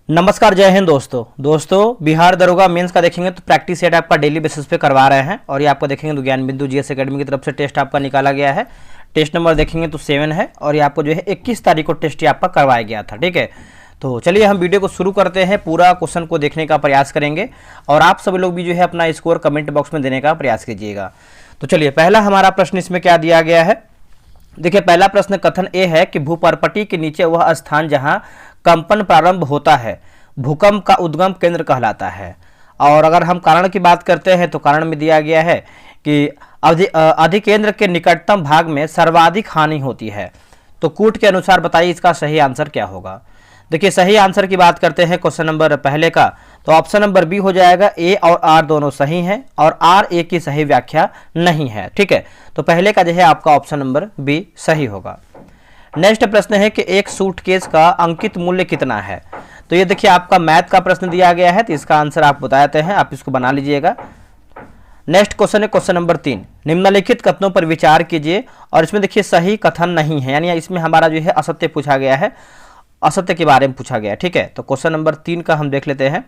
नमस्कार, जय हिंद दोस्तों बिहार दरोगा मेंस का देखेंगे तो प्रैक्टिस सेट आपका डेली बेसिस पे करवा रहे हैं और ये आपको देखेंगे तो ज्ञान बिंदु जीएस एकेडमी की तरफ से टेस्ट आपका निकाला गया है। टेस्ट नंबर देखेंगे तो 7 है और ये आपको जो है 21 तारीख को टेस्ट ये आपका करवाया गया था। ठीक है, तो चलिए हम वीडियो को शुरू करते हैं। पूरा क्वेश्चन को देखने का प्रयास करेंगे और आप सभी लोग भी जो है अपना स्कोर कमेंट बॉक्स में देने का प्रयास कीजिएगा। तो चलिए पहला हमारा प्रश्न इसमें क्या दिया गया है। देखिए पहला प्रश्न कथन ए है कि भूपर्पटी के नीचे वह स्थान जहां कंपन प्रारंभ होता है भूकंप का उद्गम केंद्र कहलाता है। और अगर हम कारण की बात करते हैं तो कारण में दिया गया है कि अधिकेंद्र के निकटतम भाग में सर्वाधिक हानि होती है। तो कूट के अनुसार बताइए इसका सही आंसर क्या होगा। देखिए सही आंसर की बात करते हैं क्वेश्चन नंबर पहले का, तो ऑप्शन नंबर बी हो जाएगा। ए और आर दोनों सही हैं और आर ए की सही व्याख्या नहीं है। ठीक है, तो पहले का जो है आपका ऑप्शन नंबर बी सही होगा। नेक्स्ट प्रश्न है कि एक सूटकेस का अंकित मूल्य कितना है। तो ये देखिए आपका मैथ का प्रश्न दिया गया है, तो इसका आंसर आप बताते हैं, आप इसको बना लीजिएगा। नेक्स्ट क्वेश्चन है क्वेश्चन नंबर 3, निम्नलिखित कथनों पर विचार कीजिए और इसमें देखिए सही कथन नहीं है, यानी इसमें हमारा जो है असत्य पूछा गया है, असत्य के बारे में पूछा गया है। ठीक है, तो क्वेश्चन नंबर 3 का हम देख लेते हैं।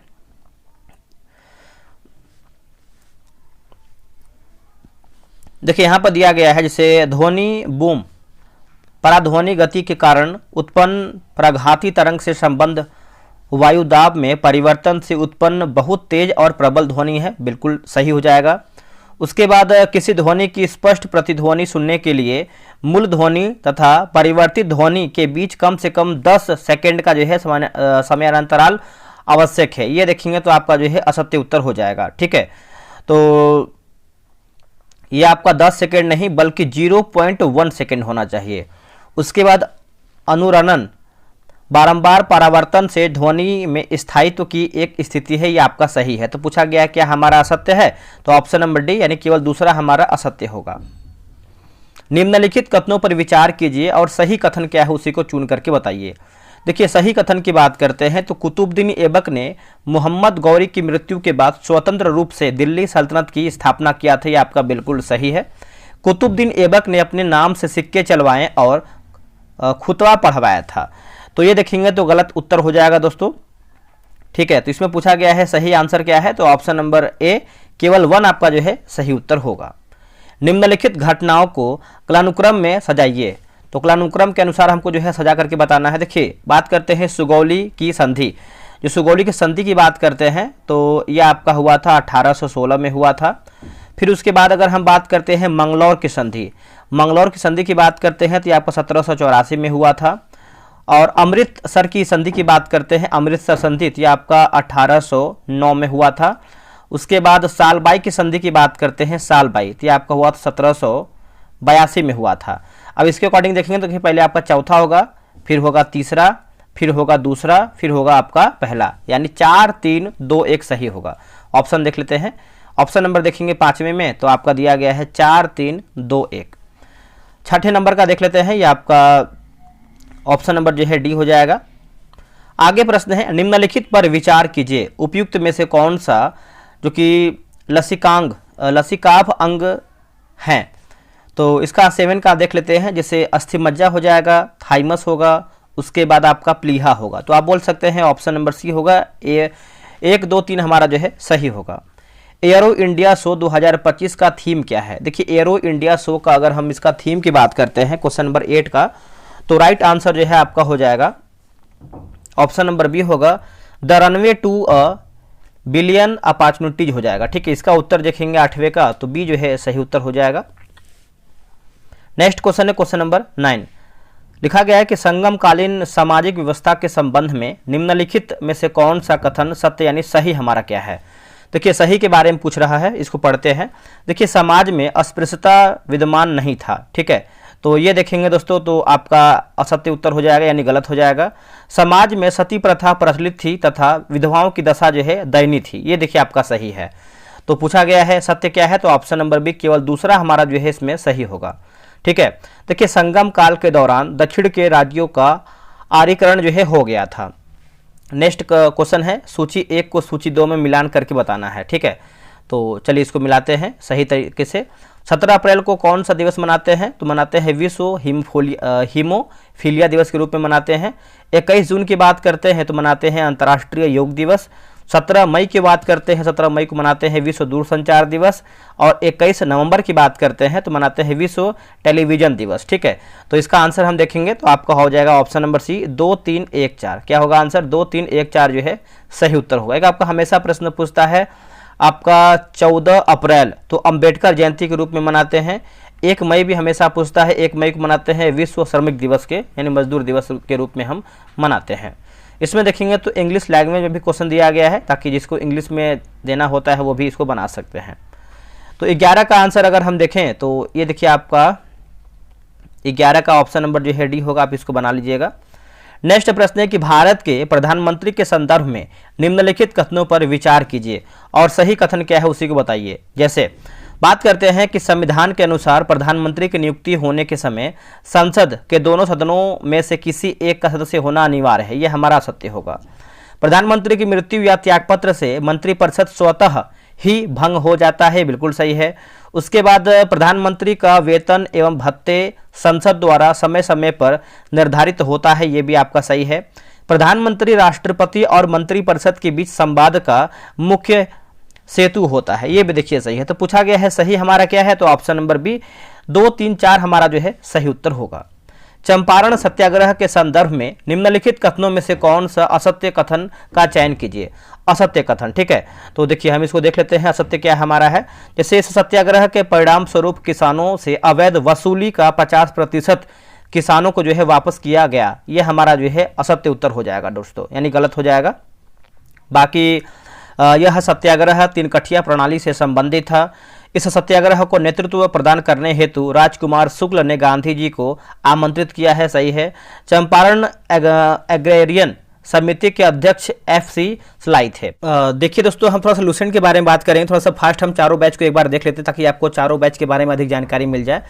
देखिए यहां पर दिया गया है जैसे ध्वनि बूम पराध्वनि गति के कारण उत्पन्न प्रघाती तरंग से संबंध वायु दाब में परिवर्तन से उत्पन्न बहुत तेज और प्रबल ध्वनि है, बिल्कुल सही हो जाएगा। उसके बाद किसी ध्वनि की स्पष्ट प्रतिध्वनि सुनने के लिए मूल ध्वनि तथा परिवर्तित ध्वनि के बीच कम से कम 10 सेकंड का जो है समयांतराल आवश्यक है। ये देखेंगे तो आपका जो है असत्य उत्तर हो जाएगा। ठीक है, तो ये आपका 10 सेकंड नहीं बल्कि 0.1 सेकंड होना चाहिए। उसके बाद अनुरणन बारंबार परावर्तन से ध्वनि में स्थायित्व की एक स्थिति है, ये आपका सही है। तो पूछा गया है क्या हमारा असत्य है, तो ऑप्शन नंबर डी यानी केवल दूसरा हमारा असत्य होगा। निम्नलिखित कथनों पर विचार कीजिए और सही कथन क्या है उसी को चुन करके बताइए। देखिए सही कथन की बात करते हैं तो कुतुबुद्दीन ऐबक ने मोहम्मद गौरी की मृत्यु के बाद स्वतंत्र रूप से दिल्ली सल्तनत की स्थापना किया था, ये आपका बिल्कुल सही है। कुतुबुद्दीन ऐबक ने अपने नाम से सिक्के चलवाए और खुतबा पढ़वाया था, तो ये देखेंगे तो गलत उत्तर हो जाएगा दोस्तों। ठीक है, तो इसमें पूछा गया है सही आंसर क्या है, तो ऑप्शन नंबर ए केवल 1 आपका जो है सही उत्तर होगा। निम्नलिखित घटनाओं को कालानुक्रम में सजाइए, तो कालानुक्रम के अनुसार हमको जो है सजा करके बताना है। देखिए बात करते हैं सुगौली की संधि, जो सुगौली की संधि की बात करते हैं तो यह आपका हुआ था 1816 में हुआ था। फिर उसके बाद अगर हम बात करते हैं मंगलौर की संधि, मंगलौर की संधि की बात करते हैं तो ये आपका 1784 में हुआ था। और अमृतसर की संधि की बात करते हैं, अमृतसर संधि ये आपका 1809 में हुआ था। उसके बाद सालबाई की संधि की बात करते हैं, सालबाई ये आपका हुआ था 1782 में हुआ था। अब इसके अकॉर्डिंग देखेंगे तो पहले आपका चौथा होगा, फिर होगा तीसरा, फिर होगा दूसरा, फिर होगा आपका पहला, यानी 4 3 2 1 सही होगा। ऑप्शन देख लेते हैं, ऑप्शन नंबर देखेंगे 5वें में तो आपका दिया गया है 4 3 2 1। छठे नंबर का देख लेते हैं, ये आपका ऑप्शन नंबर जो है डी हो जाएगा। आगे प्रश्न है निम्नलिखित पर विचार कीजिए, उपयुक्त में से कौन सा जो कि लसिकाभ अंग हैं। तो इसका 7 का देख लेते हैं, जैसे अस्थिमज्जा हो जाएगा, थाइमस होगा, उसके बाद आपका प्लीहा होगा। तो आप बोल सकते हैं ऑप्शन नंबर सी होगा, 1 2 3 हमारा जो है सही होगा। एरो इंडिया शो 2025 का थीम क्या है। देखिए एरो इंडिया शो का अगर हम इसका थीम की बात करते हैं क्वेश्चन नंबर 8 का, तो राइट आंसर जो है आपका हो जाएगा ऑप्शन नंबर बी होगा, the runway to a billion opportunities हो जाएगा। ठीक है, इसका उत्तर देखेंगे 8वें का, तो बी जो है सही उत्तर हो जाएगा। नेक्स्ट क्वेश्चन है क्वेश्चन नंबर 9, लिखा गया है कि संगमकालीन सामाजिक व्यवस्था के संबंध में निम्नलिखित में से कौन सा कथन सत्य यानी सही हमारा क्या है। देखिए सही के बारे में पूछ रहा है, इसको पढ़ते हैं। देखिए समाज में अस्पृश्यता विद्यमान नहीं था। ठीक है, तो ये देखेंगे दोस्तों तो आपका असत्य उत्तर हो जाएगा यानी गलत हो जाएगा। समाज में सती प्रथा प्रचलित थी तथा विधवाओं की दशा जो है दयनीय थी, ये देखिए आपका सही है। तो पूछा गया है सत्य क्या है, तो ऑप्शन नंबर बी केवल दूसरा हमारा जो है इसमें सही होगा। ठीक है, देखिए संगम काल के दौरान दक्षिण के राज्यों का आर्यीकरण जो है हो गया था। नेक्स्ट क्वेश्चन है सूची 1 को सूची 2 में मिलान करके बताना है। ठीक है, तो चलिए इसको मिलाते हैं सही तरीके से। 17 अप्रैल को कौन सा दिवस मनाते हैं? तो मनाते हैं विश्व हीमोफीलिया दिवस के रूप में मनाते हैं। 21 जून की बात करते हैं तो मनाते हैं अंतर्राष्ट्रीय योग दिवस। 17 मई की बात करते हैं, 17 मई को मनाते हैं विश्व दूरसंचार दिवस। और 21 नवंबर की बात करते हैं तो मनाते हैं विश्व टेलीविजन दिवस। ठीक है, तो इसका आंसर हम देखेंगे तो आपका हो जाएगा ऑप्शन नंबर सी 2, 3, 1, 4। क्या होगा आंसर? 2, 3, 1, 4 जो है सही उत्तर होगा। एक आपका हमेशा प्रश्न पूछता है आपका 14 अप्रैल तो अंबेडकर जयंती के रूप में मनाते हैं। 1 मई भी हमेशा पूछता है, 1 मई को मनाते हैं विश्व श्रमिक दिवस के यानी मजदूर दिवस के रूप में हम मनाते हैं। इसमें देखेंगे तो इंग्लिश लैंग्वेज में भी क्वेश्चन दिया गया है ताकि जिसको इंग्लिश में देना होता है वो भी इसको बना सकते हैं। तो 11 का आंसर अगर हम देखें तो ये देखिए आपका 11 का ऑप्शन नंबर जो है डी होगा, आप इसको बना लीजिएगा। नेक्स्ट प्रश्न है कि भारत के प्रधानमंत्री के संदर्भ में निम्नलिखित कथनों पर विचार कीजिए और सही कथन क्या है उसी को बताइए। जैसे बात करते हैं कि संविधान के अनुसार प्रधानमंत्री की नियुक्ति होने के समय संसद के दोनों सदनों में से किसी एक का सदस्य होना अनिवार्य है, यह हमारा सत्य होगा। प्रधानमंत्री की मृत्यु या त्यागपत्र से मंत्रिपरिषद स्वतः ही भंग हो जाता है, बिल्कुल सही है। उसके बाद प्रधानमंत्री का वेतन एवं भत्ते संसद द्वारा समय समय पर निर्धारित होता है, ये भी आपका सही है। प्रधानमंत्री राष्ट्रपति और मंत्रिपरिषद के बीच संवाद का मुख्य सेतु होता है, ये भी देखिए सही है। तो पूछा गया है सही हमारा क्या है, तो ऑप्शन नंबर बी 2, 3, 4 हमारा जो है सही उत्तर होगा। चंपारण सत्याग्रह के संदर्भ में निम्नलिखित कथनों में से कौन सा असत्य कथन का चयन कीजिए। असत्य कथन, ठीक है, तो देखिए हम इसको देख लेते हैं असत्य क्या हमारा है। जैसे इस सत्याग्रह के परिणाम स्वरूप किसानों से अवैध वसूली का 50% किसानों को जो है वापस किया गया, यह हमारा जो है असत्य उत्तर हो जाएगा दोस्तों, यानी गलत हो जाएगा। बाकी यह सत्याग्रह 3 कठिया प्रणाली से संबंधित था। इस सत्याग्रह को नेतृत्व प्रदान करने हेतु राजकुमार शुक्ल ने गांधी जी को आमंत्रित किया है, सही है। चंपारण एग्रेरियन समिति के अध्यक्ष FC स्लाइ थे। देखिए दोस्तों हम थोड़ा सा लूसेंट के बारे में बात करेंगे, थोड़ा सा फास्ट हम चारों बैच को एक बार देख लेते हैं ताकि आपको चारों बैच के बारे में अधिक जानकारी मिल जाए।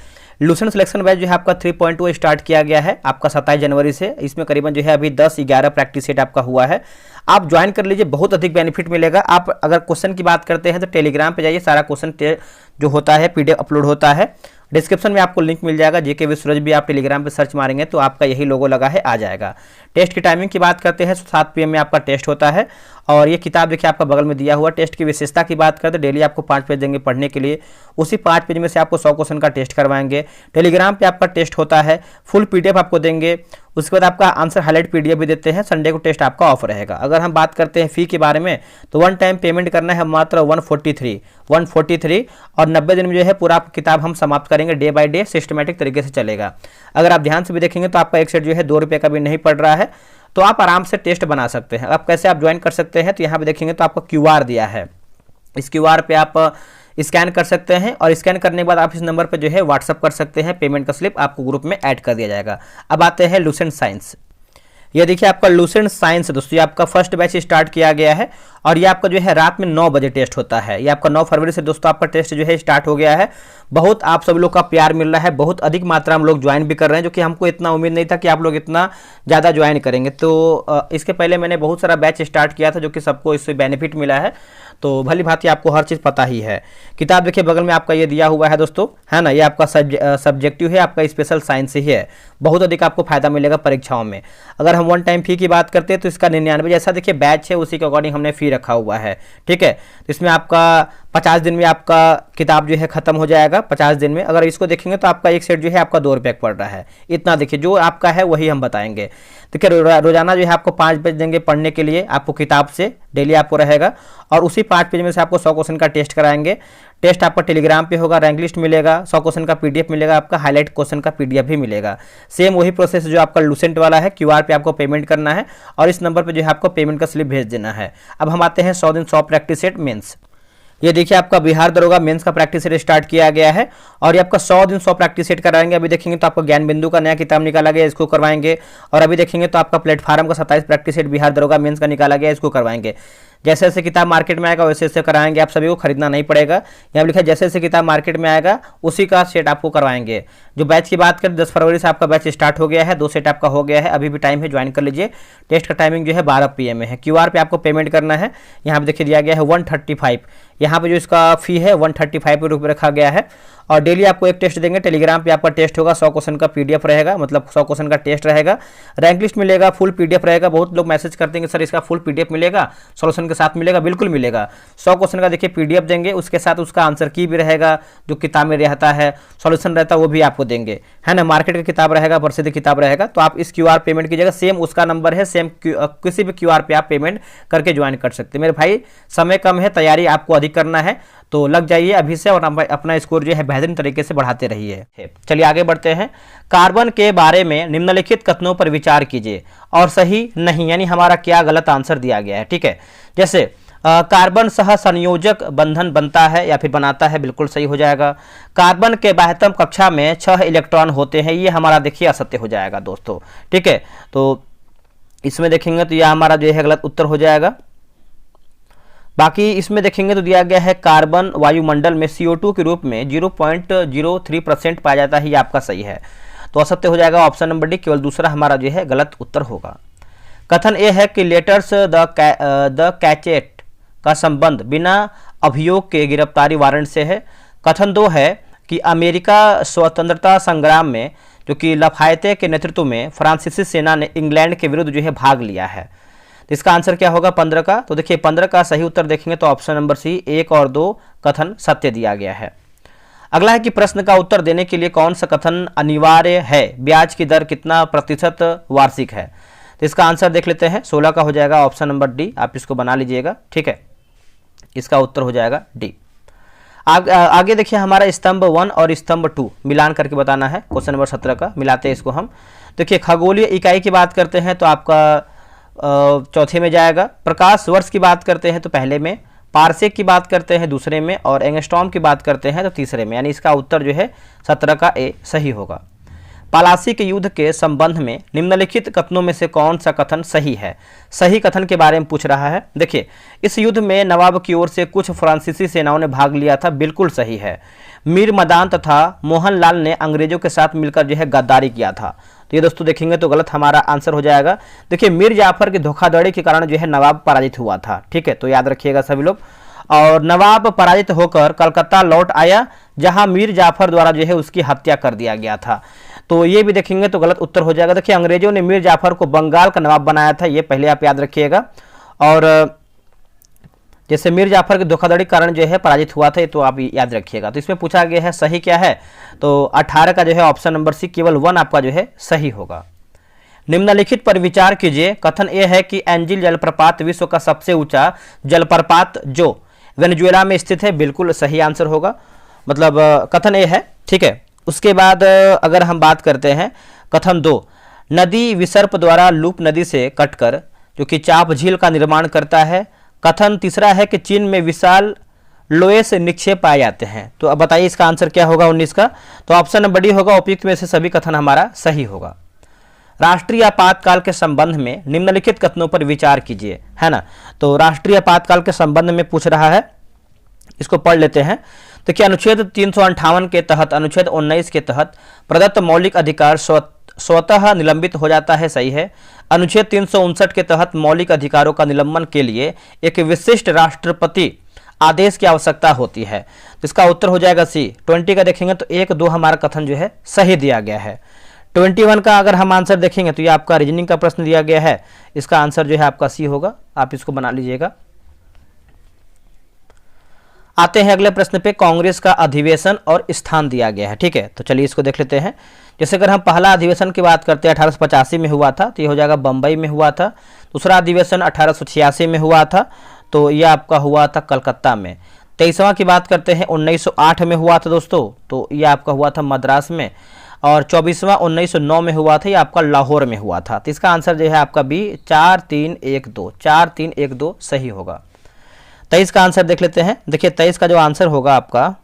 लूसेंट सिलेक्शन बैच जो है आपका 3.2 स्टार्ट किया गया है आपका 27 जनवरी से। इसमें करीबन जो है अभी 10-11 प्रैक्टिस सेट आपका हुआ है, आप ज्वाइन कर लीजिए, बहुत अधिक बेनिफिट मिलेगा। आप अगर क्वेश्चन की बात करते हैं तो टेलीग्राम पे जाइए, सारा क्वेश्चन जो होता है PDF अपलोड होता है। डिस्क्रिप्शन में आपको लिंक मिल जाएगा, JK विद सूरज भी आप टेलीग्राम पे सर्च मारेंगे तो आपका यही लोगो लगा है आ जाएगा। टेस्ट की टाइमिंग की बात करते हैं तो 7 PM में आपका टेस्ट होता है। और ये किताब देखिए आपका बगल में दिया हुआ। टेस्ट की विशेषता की बात करते हैं, डेली आपको 5 पेज देंगे पढ़ने के लिए, उसी 5 पेज में से आपको 100 क्वेश्चन का टेस्ट करवाएंगे। टेलीग्राम पे आपका टेस्ट होता है, फुल PDF आपको देंगे, उसके बाद आपका आंसर हाईलाइट PDF भी देते हैं। संडे को टेस्ट आपका ऑफ रहेगा। अगर हम बात करते हैं फी के बारे में तो 1 टाइम पेमेंट करना है मात्र 143 और 90 दिन में जो है पूरा किताब हम समाप्त करेंगे, डे बाय डे सिस्टमेटिक तरीके से चलेगा। अगर आप ध्यान से भी देखेंगे तो आपका एक सेट जो है 2 रुपये का भी नहीं पड़ रहा है, तो आप आराम से टेस्ट बना सकते हैं। अब कैसे आप ज्वाइन कर सकते हैं तो यहाँ पे देखेंगे तो आपको QR दिया है, इस QR पे आप स्कैन कर सकते हैं और स्कैन करने के बाद आप इस नंबर पे जो है व्हाट्सअप कर सकते हैं, पेमेंट का स्लिप आपको ग्रुप में ऐड कर दिया जाएगा। अब आते हैं लूसेंट साइंस। ये देखिए आपका लूसेंट साइंस दोस्तों, ये आपका फर्स्ट बैच स्टार्ट किया गया है और ये आपका जो है रात में 9 बजे टेस्ट होता है। ये आपका 9 फरवरी से दोस्तों आपका टेस्ट जो है स्टार्ट हो गया है। बहुत आप सब लोग का प्यार मिल रहा है, बहुत अधिक मात्रा में लोग ज्वाइन भी कर रहे हैं, जो कि हमको इतना उम्मीद नहीं था कि आप लोग इतना ज़्यादा ज्वाइन करेंगे। तो इसके पहले मैंने बहुत सारा बैच स्टार्ट किया था जो कि सबको इससे बेनिफिट मिला है, तो भली भांति आपको हर चीज़ पता ही है। किताब देखिए बगल में आपका ये दिया हुआ है दोस्तों, है ना, ये आपका सब्जेक्टिव है, आपका स्पेशल साइंस ही है। बहुत अधिक आपको फायदा मिलेगा परीक्षाओं में। अगर हम 1 टाइम फी की बात करते हैं तो इसका 99 जैसा देखिए बैच है, उसी के अकॉर्डिंग हमने फी रखा हुआ है, ठीक है। तो इसमें आपका 50 दिन में आपका किताब जो है खत्म हो जाएगा 50 दिन में। अगर इसको देखेंगे तो आपका एक सेट जो है आपका 2 रुपये पड़ रहा है, इतना देखिए जो आपका है वही हम बताएंगे। देखिए रोजाना जो है आपको 5 पेज देंगे पढ़ने के लिए, आपको किताब से डेली आपको रहेगा और उसी 5 पेज में से आपको 100 क्वेश्चन का टेस्ट कराएंगे। टेस्ट आपका टेलीग्राम पे होगा, रैंक लिस्ट मिलेगा, 100 क्वेश्चन का PDF मिलेगा, आपका हाईलाइट क्वेश्चन का PDF भी मिलेगा। सेम वही प्रोसेस जो आपका लूसेंट वाला है, QR पे आपको पेमेंट करना है और इस नंबर पे जो है आपको पेमेंट का स्लिप भेज देना है। अब हम आते हैं 100 दिन 100 प्रैक्टिस सेट मेंस। ये देखिए आपका बिहार दरोगा मेंस का प्रैक्टिस सेट स्टार्ट किया गया है और ये आपका 100 दिन 100 प्रैक्टिस सेट कराएंगे। अभी देखेंगे तो आपको ज्ञान बिंदु का नया किताब निकाला गया, इसको करवाएंगे। और अभी देखेंगे तो आपका प्लेटफार्म का 27 प्रैक्टिस सेट बिहार दरोगा मेंस का निकाला गया, इसको करवाएंगे। जैसे जैसे किताब मार्केट में आएगा वैसे वैसे कराएंगे, आप सभी को खरीदना नहीं पड़ेगा। यहाँ लिखा है जैसे जैसे किताब मार्केट में आएगा उसी का सेट आपको करवाएंगे। जो बैच की बात करें 10 फरवरी से आपका बैच स्टार्ट हो गया है, 2 सेट आपका हो गया है, अभी भी टाइम है, ज्वाइन कर लीजिए। टेस्ट का टाइमिंग जो है 12 PM में है। QR पे आपको पेमेंट करना है, यहाँ पे देखिए दिया गया है 135, यहाँ पे जो इसका फी है 135 रुपये रखा गया है। और डेली आपको एक टेस्ट देंगे। टेलीग्राम पे आपका टेस्ट होगा, 100 क्वेश्चन का पीडीएफ रहेगा, मतलब 100 क्वेश्चन का टेस्ट रहेगा, रैंक लिस्ट मिलेगा, फुल पीडीएफ रहेगा। बहुत लोग मैसेज करते हैं कि सर इसका फुल पीडीएफ मिलेगा, सॉल्यूशन के साथ मिलेगा, बिल्कुल मिलेगा। 100 क्वेश्चन का देखिए पीडीएफ देंगे, उसके साथ उसका आंसर की भी रहेगा, जो किताब में रहता है, सॉल्यूशन रहता है वो भी आपको देंगे, है ना। मार्केट का किताब रहेगा, प्रसिद्ध किताब रहेगा। तो आप इस क्यूआर पेमेंट कीजिएगा, सेम उसका नंबर है, सेम किसी भी क्यूआर पे आप पेमेंट करके ज्वाइन कर सकते हैं। मेरे भाई समय कम है, तैयारी आपको अधिक करना है, तो लग जाइए अभी से और अपना स्कोर जो है बेहतरीन तरीके से बढ़ाते रहिए। चलिए आगे बढ़ते हैं। कार्बन के बारे में निम्नलिखित कथनों पर विचार कीजिए और सही नहीं, यानी हमारा क्या गलत आंसर दिया गया है, ठीक है। जैसे कार्बन सह संयोजक बंधन बनता है या फिर बनाता है, बिल्कुल सही हो जाएगा। कार्बन के बाह्यतम कक्षा में 6 इलेक्ट्रॉन होते हैं, ये हमारा देखिए असत्य हो जाएगा दोस्तों, ठीक है। तो इसमें देखेंगे तो यह हमारा जो है गलत उत्तर हो जाएगा। बाकी इसमें देखेंगे तो दिया गया है कार्बन वायुमंडल में CO2 के रूप में 0.03% पाया जाता है, ये आपका सही है, तो असत्य हो जाएगा ऑप्शन नंबर डी, केवल दूसरा हमारा जो है गलत उत्तर होगा। कथन ए है कि लेटर्स द कैचेट का संबंध बिना अभियोग के गिरफ्तारी वारंट से है। कथन 2 है कि अमेरिका स्वतंत्रता संग्राम में जो कि लफायते के नेतृत्व में फ्रांसीसी सेना ने इंग्लैंड के विरुद्ध जो है भाग लिया है। तो इसका आंसर क्या होगा 15 का, तो देखिए 15 का सही उत्तर देखेंगे तो ऑप्शन नंबर सी 1 और 2 कथन सत्य दिया गया है। अगला है कि प्रश्न का उत्तर देने के लिए कौन सा कथन अनिवार्य है, ब्याज की दर कितना प्रतिशत वार्षिक है। तो इसका आंसर देख लेते हैं, 16 का हो जाएगा ऑप्शन नंबर डी, आप इसको बना लीजिएगा, ठीक है। इसका उत्तर हो जाएगा डी। आगे देखिए हमारा स्तंभ 1 और स्तंभ 2 मिलान करके बताना है, क्वेश्चन नंबर 17 का, मिलाते हैं इसको हम। देखिए खगोलीय इकाई की बात करते हैं तो आपका चौथे में जाएगा। प्रकाश वर्ष की बात करते हैं तो पहले में, पारसेक की बात करते हैं दूसरे में, और एंगस्ट्रॉम की बात करते हैं तो तीसरे में, यानी इसका उत्तर जो है 17 का ए सही होगा। पलासी के युद्ध के संबंध में निम्नलिखित कथनों में से कौन सा कथन सही है। सही कथन के बारे में पूछ रहा है। देखिए इस युद्ध में नवाब की ओर से कुछ फ्रांसीसी सेनाओं ने भाग लिया था, बिल्कुल सही है। मीर मदान तथा मोहनलाल ने अंग्रेजों के साथ मिलकर जो है गद्दारी किया था, तो ये दोस्तों देखेंगे तो गलत हमारा आंसर हो जाएगा। देखिए मीर जाफर की धोखाधड़ी के कारण जो है नवाब पराजित हुआ था, ठीक है, तो याद रखिएगा सभी लोग। और नवाब पराजित होकर कलकत्ता लौट आया, जहां मीर जाफर द्वारा जो है उसकी हत्या कर दिया गया था, तो ये भी देखेंगे तो गलत उत्तर हो जाएगा। देखिए अंग्रेजों ने मीर जाफर को बंगाल का नवाब बनाया था, ये पहले आप याद रखिएगा। और जैसे मीर जाफर की धोखाधड़ी कारण जो है पराजित हुआ था, ये तो आप याद रखिएगा। तो इसमें पूछा गया है सही क्या है, तो 18 का जो है ऑप्शन नंबर सी केवल 1 आपका जो है सही होगा। निम्नलिखित पर विचार कीजिए। कथन ए है कि एंजिल जलप्रपात विश्व का सबसे ऊंचा जलप्रपात जो वेनेजुएला में स्थित है, बिल्कुल सही आंसर होगा, मतलब कथन ए है, ठीक है। उसके बाद अगर हम बात करते हैं कथन 2, नदी विसर्प द्वारा लूप नदी से कटकर जो कि चाप झील का निर्माण करता है। कथन तीसरा है कि चीन में विशाल लोहे से निक्षेप पाए जाते हैं। तो अब बताइए इसका आंसर क्या होगा 19 का, तो ऑप्शन नंबर डी होगा, उपयुक्त में से सभी कथन हमारा सही होगा। राष्ट्रीय आपातकाल के संबंध में निम्नलिखित कथनों पर विचार कीजिए, है ना। तो राष्ट्रीय आपातकाल के संबंध में पूछ रहा है, इसको पढ़ लेते हैं। तो क्या अनुच्छेद 358 के तहत, अनुच्छेद 19 के तहत प्रदत्त मौलिक अधिकार स्वतः निलंबित हो जाता है, सही है। अनुच्छेद 359 के तहत मौलिक अधिकारों का निलंबन के लिए एक विशिष्ट राष्ट्रपति आदेश की आवश्यकता होती है, तो इसका उत्तर हो जाएगा सी। 20 का देखेंगे तो 1, 2 हमारा कथन जो है सही दिया गया है। 21 का अगर हम आंसर देखेंगे तो ये आपका रीजनिंग का प्रश्न दिया गया है, इसका आंसर जो है आपका सी होगा, आप इसको बना लीजिएगा। आते हैं अगले प्रश्न पे, कांग्रेस का अधिवेशन और स्थान दिया गया है, ठीक है। तो चलिए इसको देख लेते हैं। जैसे अगर हम पहला अधिवेशन की बात करते हैं 1885 में हुआ था, तो ये हो जाएगा बम्बई में हुआ था। दूसरा अधिवेशन 1886 में हुआ था, तो ये आपका हुआ था कलकत्ता में। 23वां की बात करते हैं 1908 में हुआ था दोस्तों, तो ये आपका हुआ था मद्रास में। और 24वां 1909 में हुआ था, ये आपका लाहौर में हुआ था। तो इसका आंसर जो है आपका बी 4, 3, 1, 2, 4, 3, 1, 2 सही होगा। 23 का आंसर देख लेते हैं। देखिए 23 का जो आंसर होगा आपका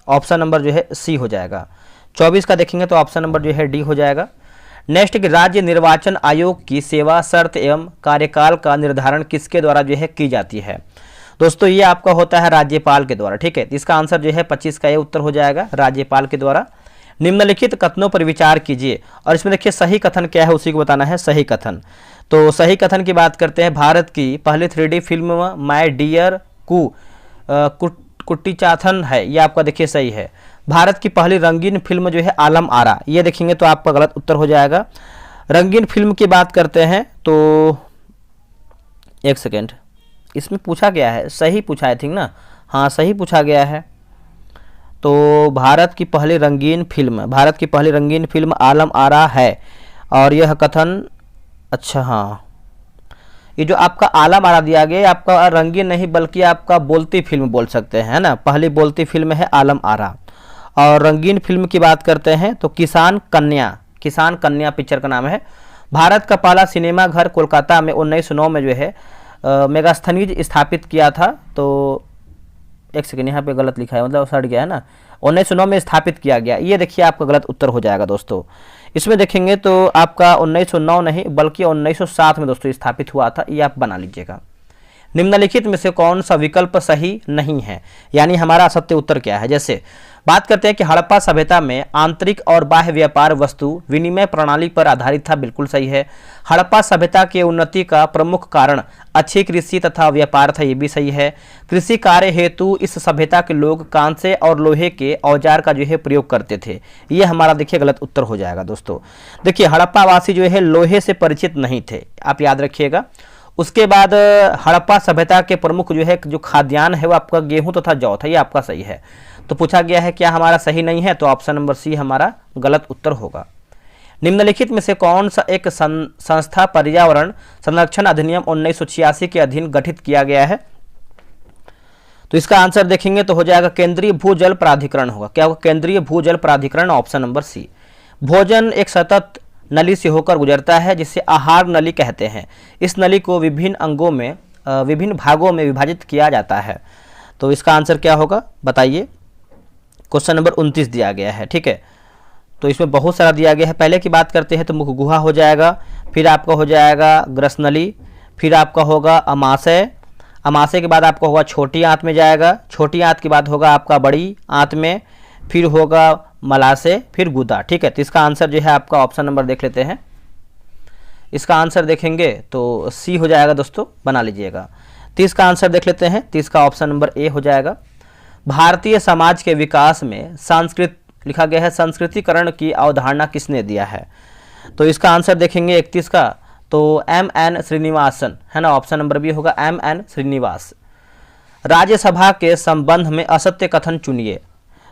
ऑप्शन नंबर जो है सी हो जाएगा। 24 का देखेंगे तो ऑप्शन नंबर जो है डी हो जाएगा। नेक्स्ट कि राज्य निर्वाचन आयोग की सेवा शर्त एवं कार्यकाल का निर्धारण किसके द्वारा जो है की जाती है। दोस्तों ये आपका होता है राज्यपाल के द्वारा, ठीक है। इसका आंसर जो है 25 का ये उत्तर हो जाएगा, राज्यपाल के द्वारा। निम्नलिखित कथनों पर विचार कीजिए, और इसमें देखिए सही कथन क्या है उसी को बताना है, सही कथन। तो सही कथन की बात करते हैं, भारत की पहली 3D फिल्म माय डियर कुट्टीचाथन है, ये आपका देखिए सही है। भारत की पहली रंगीन फिल्म जो है आलम आरा, ये देखेंगे तो आपका गलत उत्तर हो जाएगा। रंगीन फिल्म की बात करते हैं तो एक सेकेंड, इसमें पूछा गया है, सही पूछा है थिंक ना, हाँ सही पूछा गया है। तो भारत की पहली रंगीन फिल्म आलम आरा है, और यह कथन, अच्छा हाँ, ये जो आपका आलम आरा दिया गया आपका रंगीन नहीं बल्कि आपका बोलती फिल्म बोल सकते हैं, है ना, पहली बोलती फिल्म है आलम आरा। और रंगीन फिल्म की बात करते हैं तो किसान कन्या पिक्चर का नाम है। भारत का पहला सिनेमा घर कोलकाता में 1909 में जो है मेगास्थनीज स्थापित किया था। तो एक सेकेंड, यहाँ पे गलत लिखा है, मतलब सड़ गया है ना, 1909 में स्थापित किया गया, ये देखिए आपका गलत उत्तर हो जाएगा दोस्तों। इसमें देखेंगे तो आपका 1909 नहीं बल्कि 1907 में दोस्तों स्थापित हुआ था, ये आप बना लीजिएगा। निम्नलिखित में से कौन सा विकल्प सही नहीं है, यानी हमारा सत्य उत्तर क्या है। जैसे बात करते हैं कि हड़प्पा सभ्यता में आंतरिक और बाह्य व्यापार वस्तु विनिमय प्रणाली पर आधारित था, बिल्कुल सही है। हड़प्पा सभ्यता के उन्नति का प्रमुख कारण अच्छी कृषि तथा व्यापार था, ये भी सही है। कृषि कार्य हेतु इस सभ्यता के लोग कांसे और लोहे के औजार का जो है प्रयोग करते थे, ये हमारा देखिए गलत उत्तर हो जाएगा दोस्तों। देखिए हड़प्पा वासी जो है लोहे से परिचित नहीं थे, आप याद रखिएगा। उसके बाद हड़प्पा सभ्यता के प्रमुख जो है जो खाद्यान्न है वो आपका गेहूं तथा जौ था, ये आपका सही है। तो पूछा गया है क्या हमारा सही नहीं है, तो ऑप्शन नंबर सी हमारा गलत उत्तर होगा। निम्नलिखित में से कौन सा एक संस्था पर्यावरण संरक्षण अधिनियम 1986 के अधीन गठित किया गया है। तो इसका आंसर देखेंगे तो हो जाएगा केंद्रीय भूजल प्राधिकरण होगा। क्या होगा, केंद्रीय भूजल प्राधिकरण, ऑप्शन नंबर सी। भोजन एक सतत नली से होकर गुजरता है जिसे आहार नली कहते हैं। इस नली को विभिन्न भागों में विभाजित किया जाता है। तो इसका आंसर क्या होगा बताइए। क्वेश्चन नंबर 29 दिया गया है, ठीक है। तो इसमें बहुत सारा दिया गया है। पहले की बात करते हैं तो मुख गुहा हो जाएगा, फिर आपका हो जाएगा ग्रसनली, फिर आपका होगा अमाशय, अमाशय के बाद आपका होगा छोटी आंत में जाएगा, छोटी आंत के बाद होगा आपका बड़ी आंत में, फिर होगा मलाशय, फिर गुदा, ठीक है। तो इसका आंसर जो है आपका ऑप्शन नंबर देख लेते हैं। इसका आंसर देखेंगे तो सी हो जाएगा दोस्तों, बना लीजिएगा। 30 का आंसर देख लेते हैं, 30 का ऑप्शन नंबर ए हो जाएगा। भारतीय समाज के विकास में लिखा गया है संस्कृतिकरण की अवधारणा किसने दिया है। तो इसका आंसर देखेंगे 31 का, तो M.N. श्रीनिवासन है ना, ऑप्शन नंबर बी होगा M.N. श्रीनिवास। राज्यसभा के संबंध में असत्य कथन चुनिए।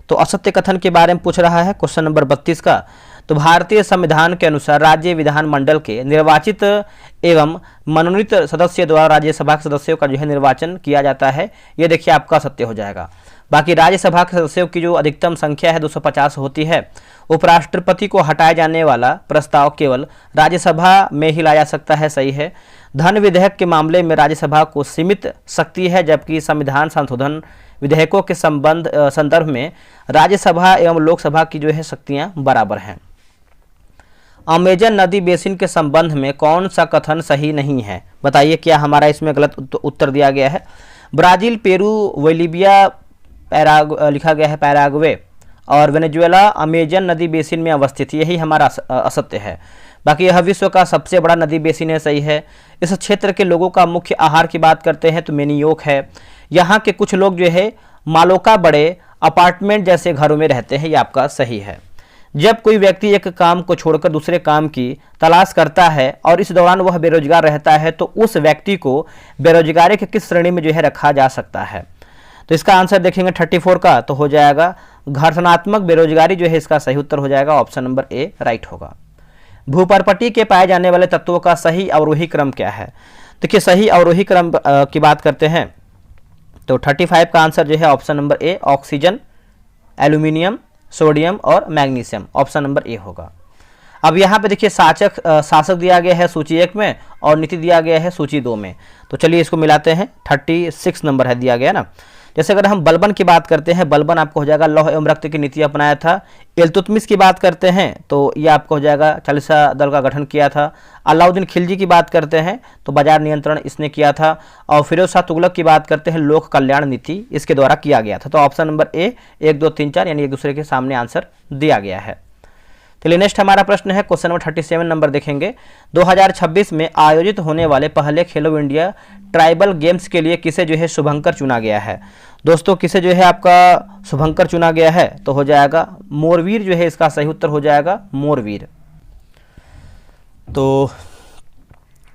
तो असत्य कथन के बारे में पूछ रहा है क्वेश्चन नंबर 32 का। तो भारतीय संविधान के अनुसार राज्य विधानमंडल के निर्वाचित एवं मनोनीत सदस्य द्वारा राज्यसभा के सदस्यों का जो है निर्वाचन किया जाता है, ये देखिए आपका सत्य हो जाएगा। बाकी राज्यसभा के सदस्यों की जो अधिकतम संख्या है 250 होती है। उपराष्ट्रपति को हटाए जाने वाला प्रस्ताव केवल राज्यसभा में ही लाया जा सकता है, सही है। धन विधेयक के मामले में राज्यसभा को सीमित शक्ति है, जबकि संविधान संशोधन विधेयकों के संदर्भ में राज्यसभा एवं लोकसभा की जो है शक्तियां बराबर हैं। अमेजन नदी बेसिन के संबंध में कौन सा कथन सही नहीं है, बताइए क्या हमारा इसमें गलत उत्तर दिया गया है। ब्राजील, पेरू, बोलिविया, लिखा गया है पैराग्वे और वेनेजुएला अमेजन नदी बेसिन में अवस्थित, यही हमारा असत्य है। बाकी यह विश्व का सबसे बड़ा नदी बेसिन है, सही है। इस क्षेत्र के लोगों का मुख्य आहार की बात करते हैं तो मेनियोक है। यहाँ के कुछ लोग जो है मालोका बड़े अपार्टमेंट जैसे घरों में रहते हैं, ये आपका सही है। जब कोई व्यक्ति एक काम को छोड़कर दूसरे काम की तलाश करता है और इस दौरान वह बेरोजगार रहता है तो उस व्यक्ति को बेरोजगारी की किस श्रेणी में जो है रखा जा सकता है। तो इसका आंसर देखेंगे 34 का, तो हो जाएगा घर्षणात्मक बेरोजगारी जो है इसका सही उत्तर हो जाएगा, ऑप्शन नंबर ए राइट होगा। भूपर्पटी के पाए जाने वाले तत्वों का सही अवरोही क्रम क्या है। देखिए सही अवरोही क्रम की बात करते हैं तो 35 का आंसर जो है option number A oxygen, aluminium, sodium और मैग्नीशियम, ऑप्शन नंबर ए होगा। अब यहाँ पे देखिए शासक दिया गया है सूची 1 में और नीति दिया गया है सूची 2 में। तो चलिए इसको मिलाते हैं, 36 नंबर है दिया गया ना। जैसे अगर हम बलबन की बात करते हैं, बलबन आपको हो जाएगा लौह एवं रक्त की नीति अपनाया था। इल्तुतमिश की बात करते हैं तो ये आपको हो जाएगा 40 दल का गठन किया था। अलाउद्दीन खिलजी की बात करते हैं तो बाजार नियंत्रण इसने किया था। और फिरोज शाह तुगलक की बात करते हैं, लोक कल्याण नीति इसके द्वारा किया गया था। तो ऑप्शन नंबर ए 1, 2, 3, 4 यानी एक दूसरे के सामने आंसर दिया गया है। चलिए नेक्स्ट हमारा प्रश्न है, क्वेश्चन नंबर 37 नंबर देखेंगे। 2026 में आयोजित होने वाले पहले खेलो इंडिया ट्राइबल गेम्स के लिए किसे जो है शुभंकर चुना गया है। दोस्तों किसे जो है आपका शुभंकर चुना गया है, तो हो जाएगा मोरवीर जो है इसका सही उत्तर हो जाएगा मोरवीर। तो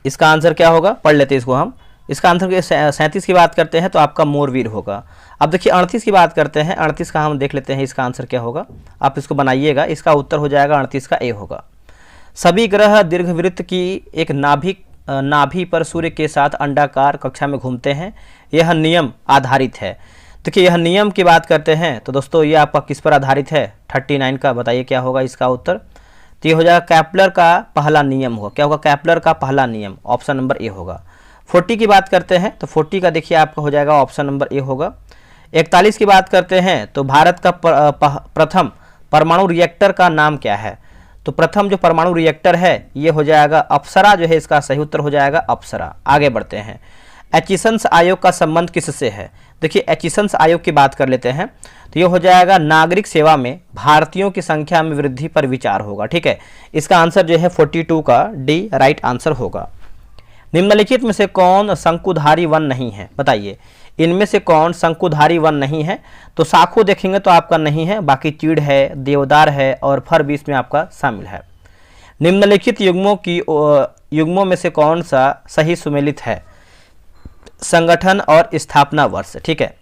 इसका आंसर क्या होगा, पढ़ लेते हैं इसको हम। इसका आंसर 37 की बात करते हैं तो आपका मोरवीर होगा। अब देखिए 38 की बात करते हैं, 38 का हम देख लेते हैं इसका आंसर क्या होगा। आप इसको बनाइएगा, इसका उत्तर हो जाएगा 38 का ए होगा। सभी ग्रह दीर्घवृत्त की एक नाभि पर सूर्य के साथ अंडाकार कक्षा में घूमते हैं, यह नियम आधारित है। देखिए यह नियम की बात करते हैं तो दोस्तों ये आपका किस पर आधारित है, 39 का बताइए क्या होगा इसका उत्तर। तो ये हो जाएगा कैप्लर का पहला नियम होगा। क्या होगा, कैप्लर का पहला नियम, ऑप्शन नंबर ए होगा। 40 की बात करते हैं तो 40 का देखिए आपका हो जाएगा ऑप्शन नंबर ए होगा। 41 की बात करते हैं तो भारत का प्रथम परमाणु रिएक्टर का नाम क्या है, तो प्रथम जो परमाणु रिएक्टर है ये हो जाएगा अप्सरा जो है इसका सही उत्तर हो जाएगा अप्सरा। आगे बढ़ते हैं, एचिसंस आयोग का संबंध किससे है। देखिए एचिसंस आयोग की बात कर लेते हैं तो ये हो जाएगा नागरिक सेवा में भारतीयों की संख्या में वृद्धि पर विचार होगा। ठीक है, इसका आंसर जो है 42 का डी राइट आंसर होगा। निम्नलिखित में से कौन शंकुधारी वन नहीं है, बताइए इनमें से कौन शंकुधारी वन नहीं है। तो साखू देखेंगे तो आपका नहीं है, बाकी चीड़ है, देवदार है और फर भी इसमें आपका शामिल है। निम्नलिखित युग्मों में से कौन सा सही सुमेलित है, संगठन और स्थापना वर्ष। ठीक है,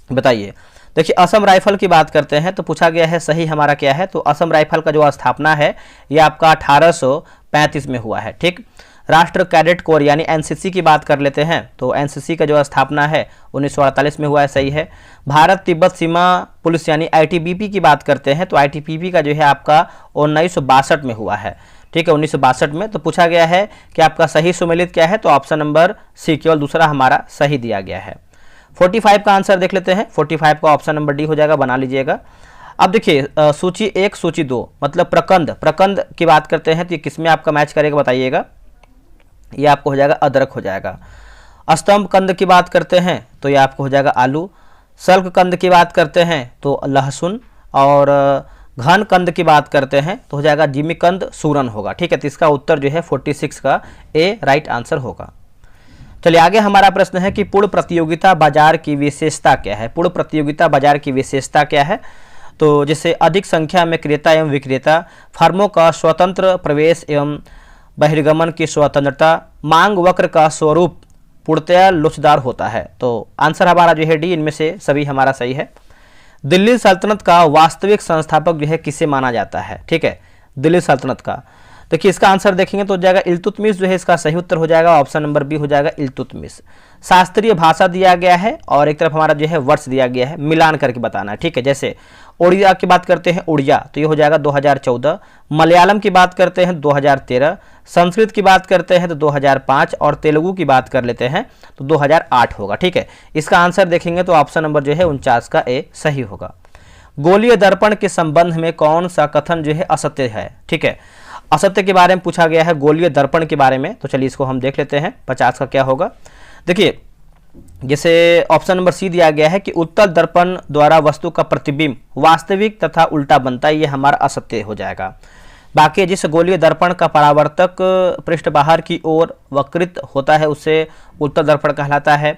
बताइए। देखिए असम राइफल की बात करते हैं तो पूछा गया है सही हमारा क्या है, तो असम राइफल का जो स्थापना है ये आपका 1835 में हुआ है। ठीक, राष्ट्र कैडेट कोर यानी एनसीसी की बात कर लेते हैं तो एनसीसी का जो स्थापना है 1948 में हुआ है, सही है। भारत तिब्बत सीमा पुलिस यानी आईटीबीपी की बात करते हैं तो आईटीबीपी का जो है आपका 1962 में हुआ है। ठीक है, 1962 में। तो पूछा गया है कि आपका सही सुमेलित क्या है, तो ऑप्शन नंबर सी केवल दूसरा हमारा सही दिया गया है। 45 का आंसर देख लेते हैं, 45 का ऑप्शन नंबर डी हो जाएगा, बना लीजिएगा। अब देखिए सूची 1 सूची 2 मतलब प्रकंद की बात करते हैं तो ये किसमें आपका मैच करेगा बताइएगा। ये आपको हो जाएगा अदरक हो जाएगा। स्तंभ कंद की बात करते हैं तो ये आपको हो जाएगा आलू। सल्क कंद की बात करते हैं तो लहसुन, और घन कंद की बात करते हैं तो हो जाएगा जिमीकंद सूरन होगा। ठीक है, तो इसका उत्तर जो है 46 का ए राइट आंसर होगा। चलिए आगे हमारा प्रश्न है कि पूर्ण प्रतियोगिता बाजार की विशेषता क्या है। पूर्ण प्रतियोगिता बाजार की विशेषता क्या है, तो जैसे अधिक संख्या में क्रेता एवं विक्रेता, फर्मों का स्वतंत्र प्रवेश एवं बहिर्गमन की स्वतंत्रता, मांग वक्र का स्वरूप पूर्णतया लोचदार होता है। तो आंसर हमारा जो है डी, इनमें से सभी हमारा सही है। दिल्ली सल्तनत का वास्तविक संस्थापक जो है किसे माना जाता है। ठीक है, दिल्ली सल्तनत का देखिए इसका आंसर देखेंगे तो हो जाएगा इल्तुतमिश जो है इसका सही उत्तर हो जाएगा, ऑप्शन नंबर बी हो जाएगा इल्तुतमिश। शास्त्रीय भाषा दिया गया है और एक तरफ हमारा जो है वर्ष दिया गया है, मिलान करके बताना है। ठीक है, जैसे उड़िया की बात करते हैं उड़िया तो ये हो जाएगा 2014, मलयालम की बात करते हैं 2013, संस्कृत की बात करते हैं तो 2005 और तेलुगु की बात कर लेते हैं तो 2008 होगा। ठीक है, इसका आंसर देखेंगे तो ऑप्शन नंबर जो है 49 का ए सही होगा। गोलीय दर्पण के संबंध में कौन सा कथन जो है असत्य है। ठीक है, असत्य के बारे में पूछा गया है गोलीय दर्पण के बारे में, तो चलिए इसको हम देख लेते हैं 50 का क्या होगा। देखिए जैसे ऑप्शन नंबर सी दिया गया है कि उत्तल दर्पण द्वारा वस्तु का प्रतिबिंब वास्तविक तथा उल्टा बनता है, ये हमारा असत्य हो जाएगा। बाकी जिस गोलीय दर्पण का परावर्तक पृष्ठ बाहर की ओर वक्रित होता है उसे उत्तल दर्पण कहलाता है।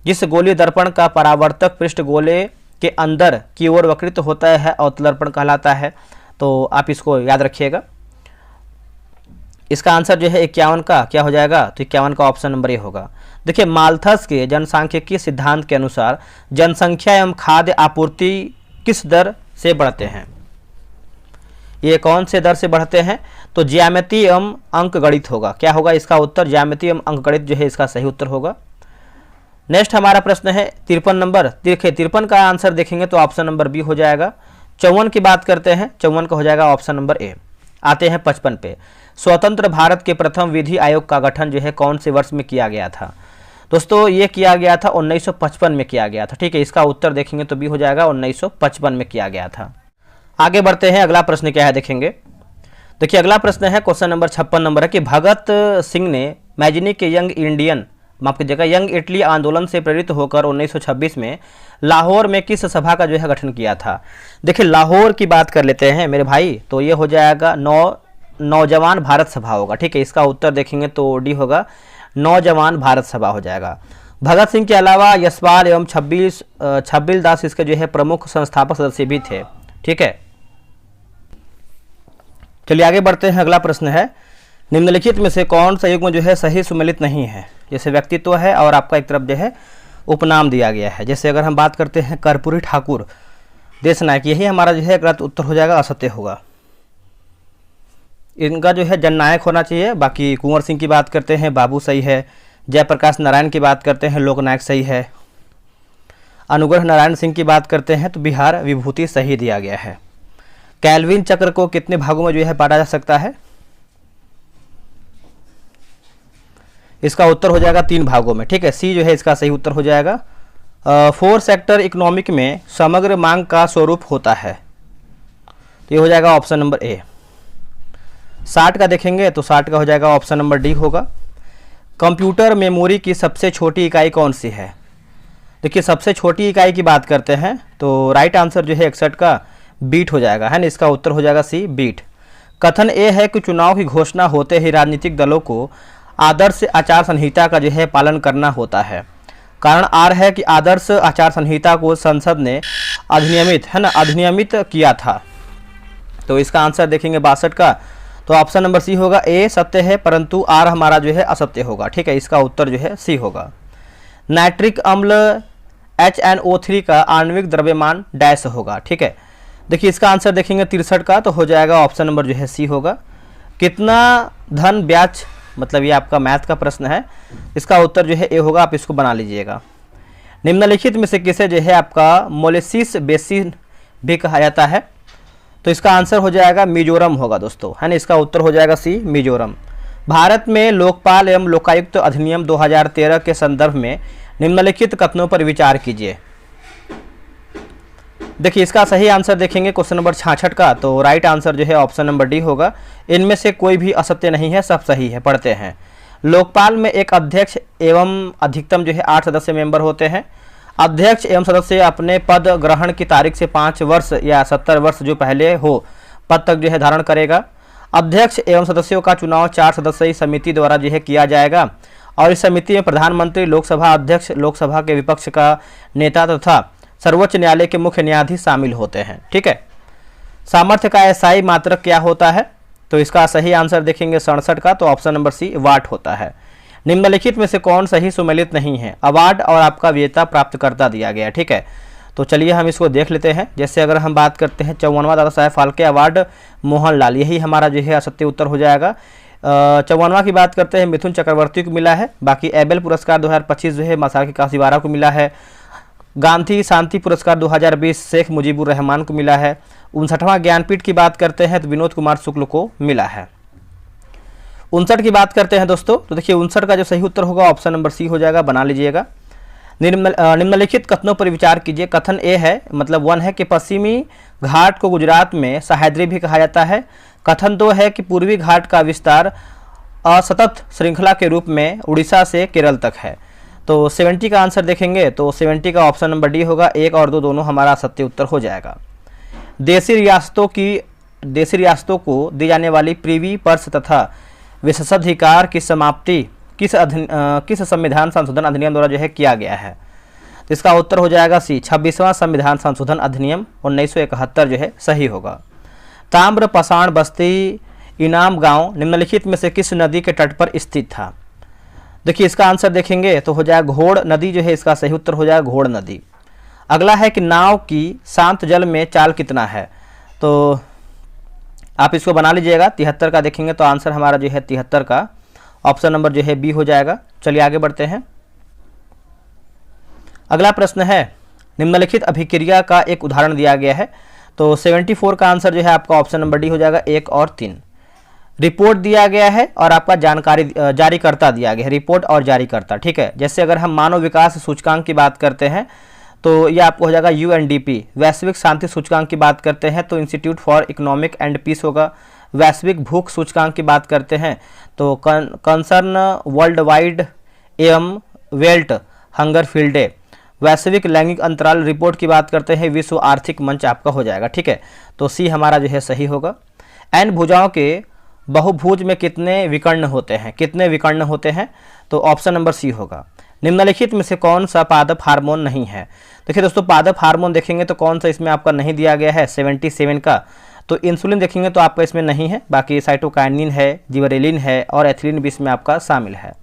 जिस गोलीय दर्पण का परावर्तक पृष्ठ गोले के अंदर की ओर वक्रित होता है अवतल दर्पण कहलाता है। तो आप इसको याद रखिएगा। इसका आंसर जो है 51 का क्या हो जाएगा, तो 51 का ऑप्शन नंबर ए होगा। देखिए माल्थस के जनसांख्यिकीय सिद्धांत के अनुसार जनसंख्या एवं खाद्य आपूर्ति किस दर से बढ़ते हैं। ये कौन से दर से बढ़ते हैं, तो ज्यामिति एवं अंकगणित होगा। क्या होगा इसका उत्तर, ज्यामिति एवं अंकगणित जो है इसका सही उत्तर होगा। नेक्स्ट हमारा प्रश्न है 53 नंबर। देखिए 53 का आंसर देखेंगे तो ऑप्शन नंबर बी हो जाएगा। 54 की बात करते हैं, 54 का हो जाएगा ऑप्शन नंबर ए। आते हैं 55 पे। स्वतंत्र भारत के प्रथम विधि आयोग का गठन जो है कौन से वर्ष में किया गया था। दोस्तों ये किया गया था 1955 में किया गया था। ठीक है, इसका उत्तर देखेंगे तो बी हो जाएगा 1955 में किया गया था। आगे बढ़ते हैं, अगला प्रश्न क्या है देखेंगे। देखिए अगला प्रश्न है क्वेश्चन नंबर 56 नंबर है कि भगत सिंह ने मैजिनी के माफ कीजिएगा यंग इटली आंदोलन से प्रेरित होकर 1926 में लाहौर में किस सभा का जो है गठन किया था। देखिए लाहौर की बात कर लेते हैं मेरे भाई, तो ये हो जाएगा नौजवान भारत सभा होगा। ठीक है, इसका उत्तर देखेंगे तो डी होगा, नौजवान भारत सभा हो जाएगा। भगत सिंह के अलावा यशपाल एवं छब्बील दास इसके जो है प्रमुख संस्थापक सदस्य भी थे। ठीक है, चलिए आगे बढ़ते हैं। अगला प्रश्न है, निम्नलिखित में से कौन सा युग्म जो है सही सुमेलित नहीं है? जैसे व्यक्तित्व है और आपका एक तरफ जो है उपनाम दिया गया है। जैसे अगर हम बात करते हैं कर्पूरी ठाकुर, देश नायक, यही हमारा जो है गलत उत्तर हो जाएगा, असत्य होगा। इनका जो है जननायक होना चाहिए। बाकी कुंवर सिंह की बात करते हैं, बाबू सही है। जयप्रकाश नारायण की बात करते हैं, लोकनायक सही है। अनुग्रह नारायण सिंह की बात करते हैं तो बिहार विभूति सही दिया गया है। कैल्विन चक्र को कितने भागों में जो है बांटा जा सकता है? इसका उत्तर हो जाएगा 3 भागों में। ठीक है, सी जो है इसका सही उत्तर हो जाएगा। 4 सेक्टर इकोनॉमिक में समग्र मांग का स्वरूप होता है, तो ये हो जाएगा ऑप्शन नंबर ए। 60 का देखेंगे तो 60 का हो जाएगा ऑप्शन नंबर डी होगा। कंप्यूटर मेमोरी की सबसे छोटी इकाई कौन सी है? देखिए, सबसे छोटी इकाई की बात करते हैं तो राइट आंसर जो है 61 का बीट हो जाएगा, है ना। इसका उत्तर हो जाएगा सी, बीट। कथन ए है कि चुनाव की घोषणा होते ही राजनीतिक दलों को आदर्श आचार संहिता का जो है पालन करना होता है। कारण आर है कि आदर्श आचार संहिता को संसद ने अधिनियमित, है ना, अधिनियमित किया था। तो इसका आंसर देखेंगे 62 का, तो ऑप्शन नंबर सी होगा। ए सत्य है परंतु आर हमारा जो है असत्य होगा। ठीक है, इसका उत्तर जो है सी होगा। नाइट्रिक अम्ल HNO3 का आणविक द्रव्यमान डैश होगा। ठीक है, देखिए इसका आंसर देखेंगे 63 का, तो हो जाएगा ऑप्शन नंबर जो है सी होगा। कितना धन ब्याज, मतलब ये आपका मैथ का प्रश्न है, इसका उत्तर जो है ए होगा, आप इसको बना लीजिएगा। निम्नलिखित में से किसे जो है आपका मोलेसिस बेसिन भी कहा जाता है? तो इसका आंसर हो जाएगा मिजोरम होगा दोस्तों, है ना। इसका उत्तर हो जाएगा सी, मिजोरम। भारत में लोकपाल एवं लोकायुक्त अधिनियम 2013 के संदर्भ में निम्नलिखित कथनों पर विचार कीजिए। देखिए इसका सही आंसर देखेंगे क्वेश्चन नंबर 66 का, तो राइट आंसर जो है ऑप्शन नंबर डी होगा। इनमें से कोई भी असत्य नहीं है, सब सही है। पढ़ते हैं। लोकपाल में एक अध्यक्ष एवं अधिकतम जो है 8 सदस्य मेंबर होते हैं। अध्यक्ष एवं सदस्य अपने पद ग्रहण की तारीख से 5 वर्ष या 70 वर्ष जो पहले हो पद तक जो है धारण करेगा। अध्यक्ष एवं सदस्यों का चुनाव 4 सदस्यीय समिति द्वारा जो है किया जाएगा और इस समिति में प्रधानमंत्री, लोकसभा अध्यक्ष, लोकसभा के विपक्ष का नेता तथा सर्वोच्च न्यायालय के मुख्य न्यायाधीश शामिल होते हैं। ठीक है, सामर्थ्य का एसआई मात्रक क्या होता है? तो इसका सही आंसर देखेंगे 67 का, तो ऑप्शन नंबर सी वाट होता है। निम्नलिखित में से कौन सही सुमेलित नहीं है? अवार्ड और आपका विजेता प्राप्तकर्ता दिया गया है। ठीक है, तो चलिए हम इसको देख लेते हैं। जैसे अगर हम बात करते हैं 54वां दादा साहेब फाल्के अवार्ड मोहनलाल, यही हमारा जो है असत्य उत्तर हो जाएगा। 54वां की बात करते हैं मिथुन चक्रवर्ती को मिला है। बाकी एबेल पुरस्कार 2025 जो है मासाकी काशीवारा को मिला है। गांधी शांति पुरस्कार 2020 शेख मुजीबुर रहमान को मिला है। 59वां ज्ञानपीठ की बात करते हैं तो विनोद कुमार शुक्ल को मिला है। 59 की बात करते हैं दोस्तों, तो देखिए 59 का जो सही उत्तर होगा ऑप्शन नंबर सी हो जाएगा, बना लीजिएगा। निम्नलिखित कथनों पर विचार कीजिए। कथन ए है, मतलब 1 है कि पश्चिमी घाट को गुजरात में सह्याद्री भी कहा जाता है। कथन 2 है कि पूर्वी घाट का विस्तार असतत श्रृंखला के रूप में उड़ीसा से केरल तक है। तो 70 का आंसर देखेंगे तो 70 का ऑप्शन नंबर डी होगा। 1 और 2 दोनों हमारा सत्य उत्तर हो जाएगा। देशी रियासतों को दी जाने वाली प्रीवी पर्स तथा विशेषाधिकार की समाप्ति किस संविधान संशोधन अधिनियम द्वारा जो है किया गया है? तो इसका उत्तर हो जाएगा सी, 26वां संविधान संशोधन अधिनियम 1971 जो है सही होगा। ताम्र पाषाण बस्ती इनाम गांव निम्नलिखित में से किस नदी के तट पर स्थित था? देखिए इसका आंसर देखेंगे तो हो जाएगा घोड़ नदी जो है, इसका सही उत्तर हो जाएगा घोड़ नदी। अगला है कि नाव की शांत जल में चाल कितना है? तो आप इसको बना लीजिएगा। 73 का देखेंगे तो आंसर हमारा जो है 73 का ऑप्शन नंबर जो है बी हो जाएगा। चलिए आगे बढ़ते हैं। अगला प्रश्न है, निम्नलिखित अभिक्रिया का एक उदाहरण दिया गया है। तो 74 का आंसर जो है आपका ऑप्शन नंबर डी हो जाएगा। 1 और 3 रिपोर्ट दिया गया है और आपका जानकारी जारीकर्ता दिया गया है। रिपोर्ट और जारीकर्ता, ठीक है। जैसे अगर हम मानव विकास सूचकांक की बात करते हैं तो यह आपको हो जाएगा UNDP। वैश्विक शांति सूचकांक की बात करते हैं तो Institute for Economic and Peace होगा। वैश्विक भूख सूचकांक की बात करते हैं तो कंसर्न वर्ल्ड वाइड एवं वेल्ट हंगर फील्ड डे। वैश्विक लैंगिक अंतराल रिपोर्ट की बात करते हैं विश्व आर्थिक मंच आपका हो जाएगा, ठीक है। तो सी हमारा जो है सही होगा। एन भुजाओं के बहुभुज में कितने विकर्ण होते हैं? कितने विकर्ण होते हैं? तो ऑप्शन नंबर सी होगा। निम्नलिखित में से कौन सा पादप हार्मोन नहीं है। देखिए दोस्तों, पादप हार्मोन देखेंगे तो कौन सा इसमें आपका नहीं दिया गया है 77 का, तो इंसुलिन देखेंगे तो आपका इसमें नहीं है, बाकी साइटोकाइनिन है, जिबरेलिन है और एथिलीन भी इसमें आपका शामिल है।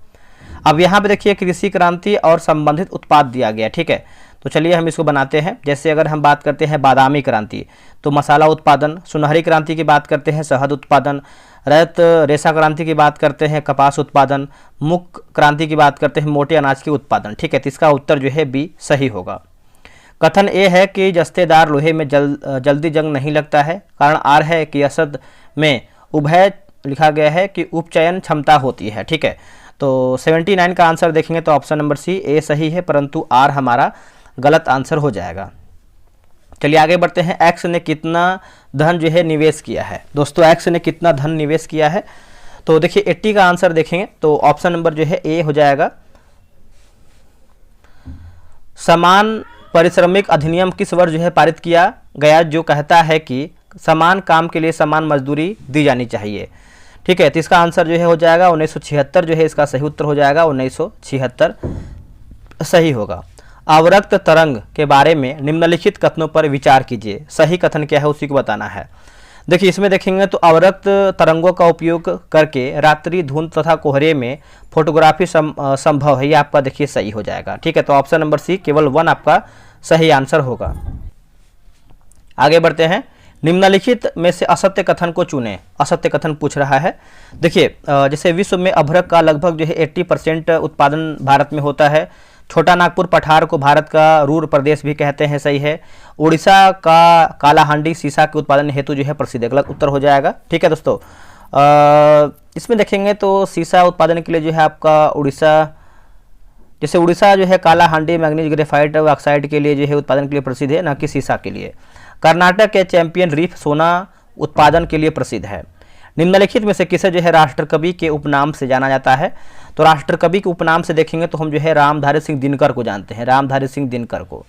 अब यहाँ पे देखिए कृषि क्रांति और संबंधित उत्पाद दिया गया, ठीक है। तो चलिए हम इसको बनाते हैं। जैसे अगर हम बात करते हैं बादामी क्रांति तो मसाला उत्पादन, सुनहरी क्रांति की बात करते हैं शहद उत्पादन, रजत रेशा क्रांति की बात करते हैं कपास उत्पादन, मुख क्रांति की बात करते हैं मोटे अनाज के उत्पादन, ठीक है। तो इसका उत्तर जो है बी सही होगा। कथन ए है कि जस्तेदार लोहे में जल्दी जंग नहीं लगता है। कारण आर है कि असद में उभय लिखा गया है कि उपचयन क्षमता होती है, ठीक है। तो 79 का आंसर देखेंगे तो ऑप्शन नंबर सी ए सही है, परंतु आर हमारा गलत आंसर हो जाएगा। चलिए आगे बढ़ते हैं। एक्स ने कितना धन जो है निवेश किया है। दोस्तों एक्स ने कितना धन निवेश किया है, तो देखिए 80 का आंसर देखेंगे तो ऑप्शन नंबर जो है ए हो जाएगा। समान पारिश्रमिक अधिनियम किस वर्ष जो है पारित किया गया, जो कहता है कि समान काम के लिए समान मजदूरी दी जानी चाहिए, ठीक है। तो इसका आंसर जो है हो जाएगा 1976 जो है इसका सही उत्तर हो जाएगा, 1976 सही होगा। अवरक्त तरंग के बारे में निम्नलिखित कथनों पर विचार कीजिए। सही कथन क्या है उसी को बताना है। देखिए इसमें देखेंगे तो अवरक्त तरंगों का उपयोग करके रात्रि धुंध तथा कोहरे में फोटोग्राफी संभव है, ये आपका देखिए सही हो जाएगा, ठीक है। तो ऑप्शन नंबर सी केवल 1 आपका सही आंसर होगा। आगे बढ़ते हैं। निम्नलिखित में से असत्य कथन को चुनें। असत्य कथन पूछ रहा है। देखिए जैसे विश्व में अभ्रक का लगभग जो है 80% उत्पादन भारत में होता है। छोटा नागपुर पठार को भारत का रूर प्रदेश भी कहते हैं, सही है। उड़ीसा का कालाहांडी सीसा के उत्पादन हेतु जो है प्रसिद्ध है, गलत उत्तर हो जाएगा, ठीक है दोस्तों। इसमें देखेंगे तो सीसा उत्पादन के लिए जो है आपका उड़ीसा, जैसे उड़ीसा जो है कालाहांडी मैग्नीज ग्रेफाइट ऑक्साइड के लिए जो है उत्पादन के लिए प्रसिद्ध है, न कि सीसा के लिए। कर्नाटक के चैंपियन रीफ सोना उत्पादन के लिए प्रसिद्ध है। निम्नलिखित में से किसे जो है राष्ट्रकवि के उपनाम से जाना जाता है, तो राष्ट्रकवि के उपनाम से देखेंगे तो हम जो है रामधारी सिंह दिनकर को जानते हैं, रामधारी सिंह दिनकर को।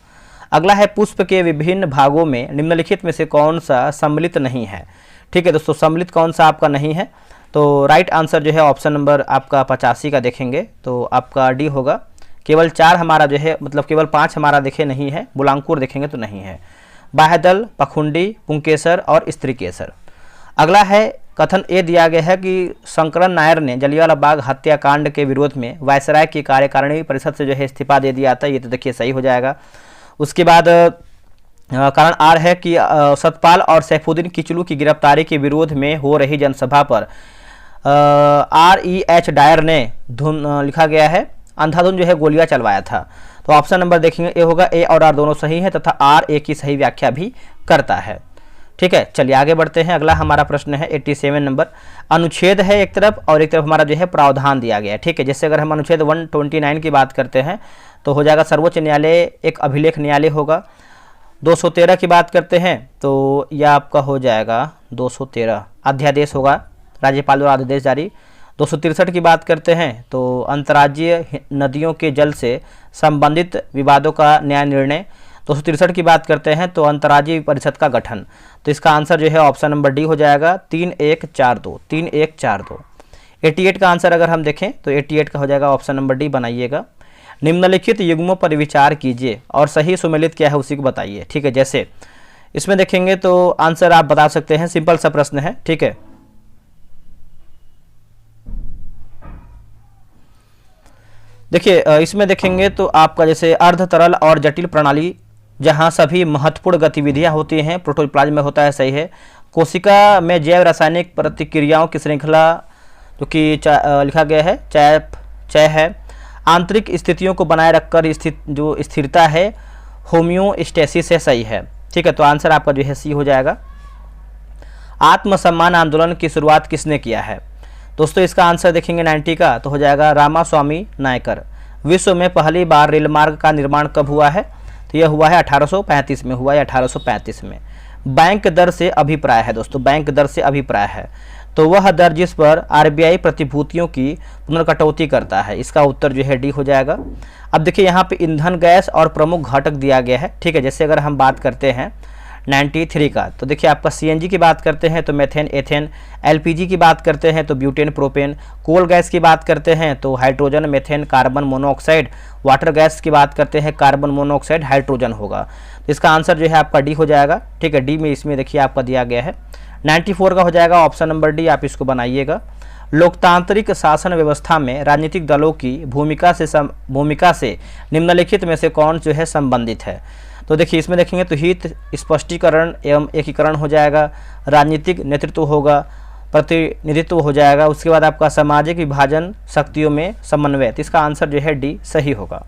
अगला है पुष्प के विभिन्न भागों में निम्नलिखित में से कौन सा सम्मिलित नहीं है, ठीक है दोस्तों। सम्मिलित कौन सा आपका नहीं है, तो राइट आंसर जो है ऑप्शन नंबर आपका 85 का देखेंगे तो आपका डी होगा। केवल 4 हमारा जो है मतलब केवल 5 हमारा देखे नहीं है, बुलांकुर देखेंगे तो नहीं है। बाह्यदल, पखुंडी, पुंकेसर और स्त्रीकेसर। अगला है कथन ए दिया गया है कि शंकरन नायर ने जलियांवाला बाग हत्याकांड के विरोध में वायसराय की कार्यकारिणी परिषद से जो है इस्तीफा दे दिया था, ये तो देखिए सही हो जाएगा। उसके बाद कारण आर है कि सतपाल और सैफुद्दीन किचलू की गिरफ्तारी के विरोध में हो रही जनसभा पर REH डायर ने लिखा गया है अंधाधुन जो है गोलियां चलवाया था। तो ऑप्शन नंबर देखेंगे ए होगा। ए और आर दोनों सही है तथा आर ए की सही व्याख्या भी करता है, ठीक है। चलिए आगे बढ़ते हैं। अगला हमारा प्रश्न है 87 नंबर। अनुच्छेद है एक तरफ और एक तरफ हमारा जो है प्रावधान दिया गया है, ठीक है। जैसे अगर हम अनुच्छेद 129 की बात करते हैं तो हो जाएगा सर्वोच्च न्यायालय एक अभिलेख न्यायालय होगा। 213 की बात करते हैं तो यह आपका हो जाएगा 213 अध्यादेश होगा, राज्यपाल द्वारा आदेश जारी। 263 की बात करते हैं तो अंतर्राज्यीय नदियों के जल से संबंधित विवादों का न्याय निर्णय। 263 की बात करते हैं तो अंतर्राज्यीय परिषद का गठन। तो इसका आंसर जो है ऑप्शन नंबर डी हो जाएगा 3142 3142। 88 का आंसर अगर हम देखें तो 88 का हो जाएगा ऑप्शन नंबर डी, बनाइएगा। निम्नलिखित युग्मों पर विचार कीजिए और सही सुमेलित क्या है उसी को बताइए, ठीक है। जैसे इसमें देखेंगे तो आंसर आप बता सकते हैं, सिंपल सा प्रश्न है, ठीक है। देखिए इसमें देखेंगे तो आपका जैसे अर्ध तरल और जटिल प्रणाली जहां सभी महत्वपूर्ण गतिविधियां होती हैं प्रोटोप्लाज्म में होता है, सही है। कोशिका में जैव रासायनिक प्रतिक्रियाओं की श्रृंखला जो कि लिखा गया है चय है। आंतरिक स्थितियों को बनाए रखकर जो स्थिरता है होम्योस्टेसिस है, सही है, ठीक है। तो आंसर आपका जो है सी हो जाएगा। आत्मसम्मान आंदोलन की शुरुआत किसने किया है, दोस्तों इसका आंसर देखेंगे 90 का तो हो जाएगा रामास्वामी नायकर। विश्व में पहली बार रेल मार्ग का निर्माण कब हुआ है, तो यह हुआ है 1835 में, हुआ है 1835 में। बैंक दर से अभिप्राय है दोस्तों, बैंक दर से अभिप्राय है तो वह दर जिस पर RBI प्रतिभूतियों की पुनर्कटौती करता है, इसका उत्तर जो है डी हो जाएगा। अब देखिए यहाँ पे ईंधन गैस और प्रमुख घटक दिया गया है, ठीक है। जैसे अगर हम बात करते हैं 93 का। तो देखिए आपका सीएनजी की बात करते हैं तो मेथेन एथेन, एलपीजी की बात करते हैं तो ब्यूटेन प्रोपेन, कोल गैस की बात करते हैं तो hydrogen methane carbon monoxide, water gas की बात करते हैं कार्बन मोनोऑक्साइड हाइड्रोजन होगा। तो इसका आंसर जो है आपका डी हो जाएगा। ठीक है, डी में इसमें देखिए आपका दिया गया है 94 का हो जाएगा ऑप्शन नंबर डी, आप इसको बनाइएगा। लोकतांत्रिक शासन व्यवस्था में राजनीतिक दलों की भूमिका से निम्नलिखित में से कौन जो है संबंधित है। तो देखिए इसमें देखेंगे तो हित स्पष्टीकरण एवं एकीकरण हो जाएगा, राजनीतिक नेतृत्व होगा, प्रतिनिधित्व हो जाएगा, उसके बाद आपका सामाजिक विभाजन, शक्तियों में समन्वय। तो इसका आंसर जो है डी सही होगा।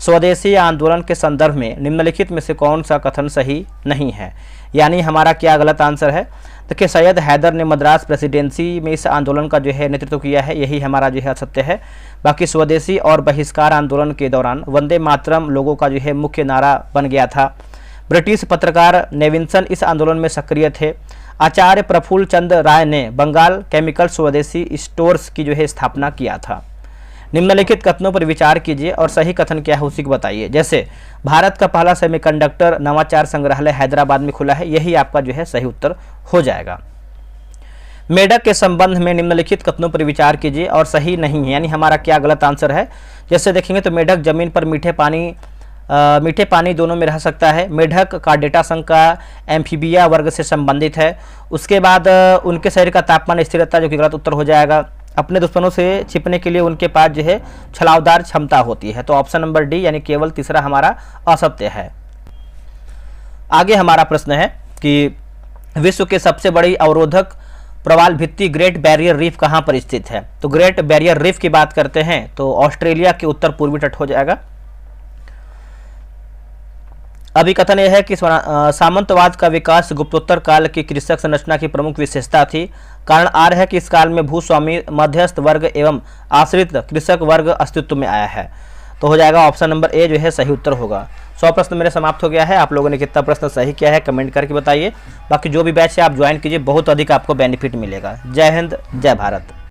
स्वदेशी आंदोलन के संदर्भ में निम्नलिखित में से कौन सा कथन सही नहीं है, यानी हमारा क्या गलत आंसर है। देखिए सैयद हैदर ने मद्रास प्रेसिडेंसी में इस आंदोलन का जो है नेतृत्व किया है, यही हमारा जो है सत्य है। बाकी स्वदेशी और बहिष्कार आंदोलन के दौरान वंदे मातरम लोगों का जो है मुख्य नारा बन गया था। ब्रिटिश पत्रकार नेविंसन इस आंदोलन में सक्रिय थे। आचार्य प्रफुल्ल चंद्र राय ने बंगाल केमिकल स्वदेशी स्टोर्स की जो है स्थापना किया था। निम्नलिखित कथनों पर विचार कीजिए और सही कथन क्या है उसी को बताइए। जैसे भारत का पहला सेमीकंडक्टर नवाचार संग्रहालय हैदराबाद में खुला है, यही आपका जो है सही उत्तर हो जाएगा। मेढक के संबंध में निम्नलिखित कथनों पर विचार कीजिए और सही नहीं है, यानी हमारा क्या गलत आंसर है। जैसे देखेंगे तो मेढक जमीन पर मीठे पानी दोनों में रह सकता है। मेढक का डेटा संघ का एम्फीबिया वर्ग से संबंधित है। उसके बाद उनके शरीर का तापमान स्थिर रहता है, जो कि गलत उत्तर हो जाएगा। अपने दुश्मनों से छिपने के लिए उनके पास जो है छलावदार क्षमता होती है। तो ऑप्शन नंबर डी यानी केवल तीसरा हमारा असत्य है। आगे हमारा प्रश्न है कि विश्व के सबसे बड़ी अवरोधक प्रवाल भित्ति ग्रेट बैरियर रीफ कहाँ पर स्थित है। तो ग्रेट बैरियर रीफ की बात करते हैं तो ऑस्ट्रेलिया के उत्तर पूर्वी तट हो जाएगा। अभी कथन यह है कि सामंतवाद का विकास गुप्तोत्तर काल की कृषक संरचना की प्रमुख विशेषता थी। कारण आर है कि इस काल में भूस्वामी, मध्यस्थ वर्ग एवं आश्रित कृषक वर्ग अस्तित्व में आया है। तो हो जाएगा ऑप्शन नंबर ए जो है सही उत्तर होगा। 100 प्रश्न मेरे समाप्त हो गया है। आप लोगों ने कितना प्रश्न सही किया है कमेंट करके बताइए। बाकी जो भी बैच है आप ज्वाइन कीजिए, बहुत अधिक आपको बेनिफिट मिलेगा। जय हिंद, जय भारत।